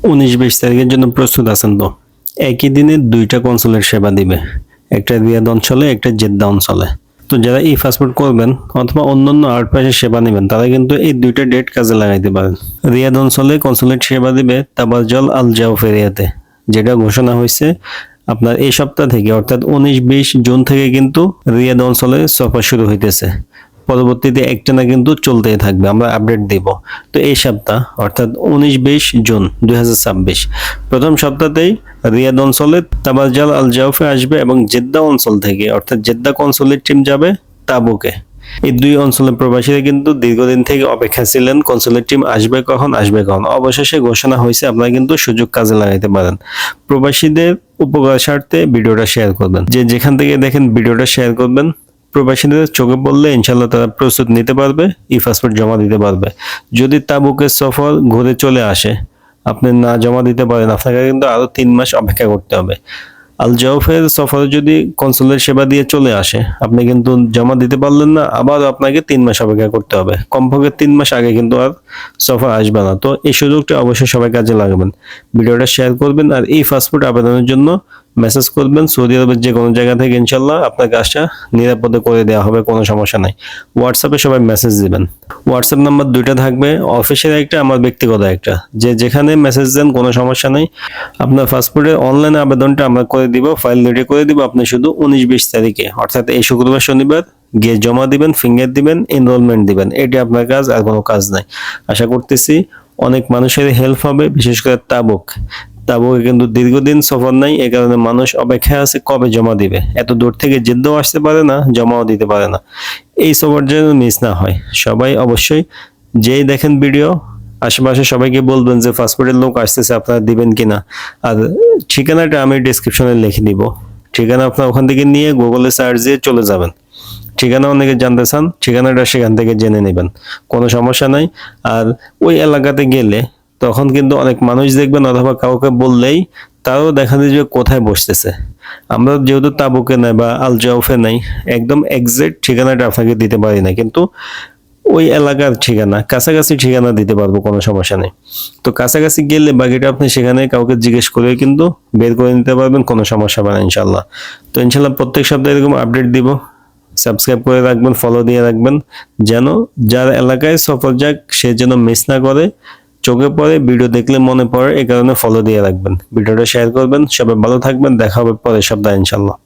19-20 তারিখের জন্য প্রস্তুত আছেন তো? একই দিনে 2টা কনসুলেট সেবা দিবে, একটা রিয়াদ অঞ্চলে, একটা জেদ্দা অঞ্চলে। তো যারা ই পাসপোর্ট করবেন অথবা অন্যান্য আউটপাসের সেবা নেবেন তারা কিন্তু এই 2টা ডেট কাজে লাগাইতে পারেন। রিয়াদ অঞ্চলে কনসুলেট সেবা দিবে তাবাজ্জল আল জাউফ এরিয়াতে, যেটা ঘোষণা হয়েছে আপনার এই সপ্তাহ থেকে, অর্থাৎ 19-20 জুন থেকে কিন্তু রিয়াদ অঞ্চলে সফর শুরু হইতেছে। পরবর্তীতে একটানা কিন্তু চলতেই থাকবে, আমরা আপডেট দেব। তো এই সপ্তাহ অর্থাৎ 19-20 জুন 2026 প্রথম সপ্তাহতেই রিয়াদ অঞ্চলে তাবাজ্জল আল জাউফে আসবে এবং জেদ্দা অঞ্চল থেকে অর্থাৎ জেদ্দা কনসুলেট টিম যাবে তাবুকে। এই দুই অঞ্চলের প্রবাসীরা কিন্তু দীর্ঘদিন থেকে অপেক্ষা ছিলেন কনসুলেট টিম আসবে কখন আসবে কখন। অবশেষে ঘোষণা হয়েছে, আপনারা কিন্তু সুযোগ কাজে লাগাইতে পারেন। প্রবাসীদের উপকার স্বার্থে ভিডিওটা শেয়ার করবেন, যে যেখান থেকে দেখেন ভিডিওটা শেয়ার করবেন। প্রবাসীদের চোখে পড়লে ইনশাল্লাহ তারা প্রস্তুত নিতে পারবে, ই পাসপোর্ট জমা দিতে পারবে। যদি তাবুকের সফর ঘুরে চলে আসে, আপনি না জমা দিতে পারেন, আপনাকে কিন্তু আরো 3 মাস অপেক্ষা করতে হবে। আল জাউফের সফরে যদি কনসুলেট সেবা দিয়ে চলে আসে, আপনি কিন্তু জমা দিতে পারলেন না, আবার আপনাকে 3 মাস অপেক্ষা করতে হবে। কমপক্ষে 3 মাস আগে কিন্তু আর সফর আসবে না। তো এই সুযোগটা অবশ্যই সবাই কাজে লাগাবেন। ভিডিওটা শেয়ার করবেন আর এই পাসপোর্ট আবেদনের জন্য মেসেজ করবেন। সৌদি আরবের যে কোনো জায়গা থেকে ইনশাল্লাহ আপনার কাজটা নিরাপদে করে দেওয়া হবে, কোনো সমস্যা নাই। হোয়াটসঅ্যাপে সবাই মেসেজ দিবেন। হোয়াটসঅ্যাপ নাম্বার 2টা থাকবে, অফিসের একটা, আমার ব্যক্তিগত একটা। যে যেখানে মেসেজ দেন কোনো সমস্যা নাই। আপনার পাসপোর্টের অনলাইন আবেদনটা আমরা করে দিব, ফাইল রেডি করে দিব। আপনি শুধু 19-20 তারিখে অর্থাৎ এই শুক্রবার শনিবার গিয়ে জমা দিবেন, ফিঙ্গার দিবেন, এনরোলমেন্ট দিবেন। এটা আপনার কাজ, আর কোনো কাজ নাই। আশা করতেছি অনেক মানুষের হেল্প হবে, বিশেষ করে তাবুকে কিন্তু দীর্ঘদিন সফর নাই, এ কারণে মানুষ অপেক্ষায় আছে কবে জমা দিবে। এত দূর থেকে জেদ্দাও আসতে পারে না, জমাও দিতে পারে না। এই সফর যেন মিস না হয়। সবাই অবশ্যই যেই দেখেন ভিডিও, আশেপাশে সবাইকে বলবেন যে পাসপোর্টের লোক আসতেছে, আপনারা দিবেন কিনা। আর ঠিকানাটা আমি ডিসক্রিপশনে লিখে দিব। ঠিকানা আপনার ওখান থেকে নিয়ে গুগলে সার্চ দিয়ে চলে যাবেন। ঠিকানা অনেকে জানতে চান, ঠিকানাটা সেখান থেকে জেনে নেবেন, কোনো সমস্যা নাই। আর ওই এলাকাতে গেলে তখন কিন্তু অনেক মানুষ দেখবেন, অথবা কাউকে বললেই তারও দেখা যায় যে কোথায় বসতেছে। আমরা যেহেতু তাবুকে নাই বা আল জাউফে নাই, একদম এক্সাক্ট ঠিকানাটা আপনাকে দিতে পারি না, কিন্তু ওই এলাকার ঠিকানা, কাছাকাছি ঠিকানা দিতে পারবো, কোনো সমস্যা নেই। তো কাছাকাছি গেলে বাকিটা আপনি সেখানে কাউকে জিজ্ঞেস করে কিন্তু বের করে নিতে পারবেন, কোনো সমস্যা হবে না ইনশাল্লাহ। তো ইনশাল্লাহ প্রত্যেক সপ্তাহে এরকম আপডেট দিব। সাবস্ক্রাইব করে রাখবেন, ফলো দিয়ে রাখবেন, যেন যার এলাকায় সফর যাক সে যেন মিস না করে। চোখে পড়ে, ভিডিও দেখলে মনে পড়ে, এই কারণে ফলো দিয়ে রাখবেন। ভিডিওটা শেয়ার করবেন। সবাই ভালো থাকবেন, দেখা হবে পরের সপ্তাহে ইনশাল্লাহ।